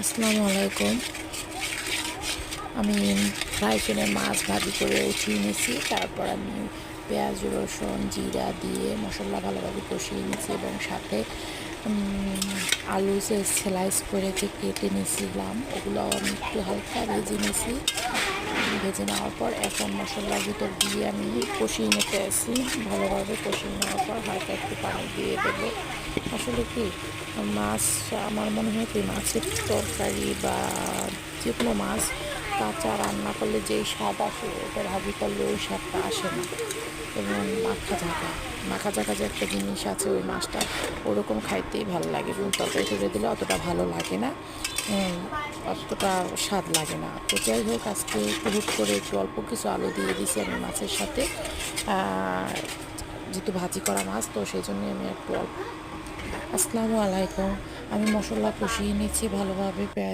আসসালামু আলাইকুম। আমি ফ্রাই প্যানে মাছ ভাজি করে উঠিয়ে নিয়েছি। তারপর আমি পেঁয়াজ রসুন জিরা দিয়ে মশলা ভালোভাবে কষিয়ে নিয়েছি এবং সাথে আলু স্লাইস করে যে কেটে নিয়েছিলাম ওগুলো আমি একটু হালকা ভেজে নিয়েছি। ভেজে নেওয়ার পর এখন মশলার ভিতর দিয়ে আমি কষিয়ে নিতে আসি। ভালোভাবে কষিয়ে নেওয়ার পর হালকা একটু পানি দিয়ে দেবো। আসলে কি মাছ, আমার মনে হয় কি মাছের তরকারি বা যে কোনো মাছ কাঁচা রান্না করলে যেই স্বাদ আসে ওটা ভাজি করলে ওই স্বাদটা আসে না। এবং মাখা ঝাঁকা যে একটা জিনিস আছে ওই মাছটা ওরকম খাইতেই ভালো লাগে, এবং তরকারি করে দিলে অতটা ভালো লাগে না, অতটা স্বাদ লাগে না। তো যাই হোক, আজকে একটু হুট করে একটু অল্প কিছু আলু দিয়ে দিয়েছি আমি মাছের সাথে। যেহেতু ভাজি করা মাছ তো সেই জন্যই আমি একটু অল্প। আসসালামু আলাইকুম। আমি মশলা কষিয়ে নিচ্ছি ভালোভাবে।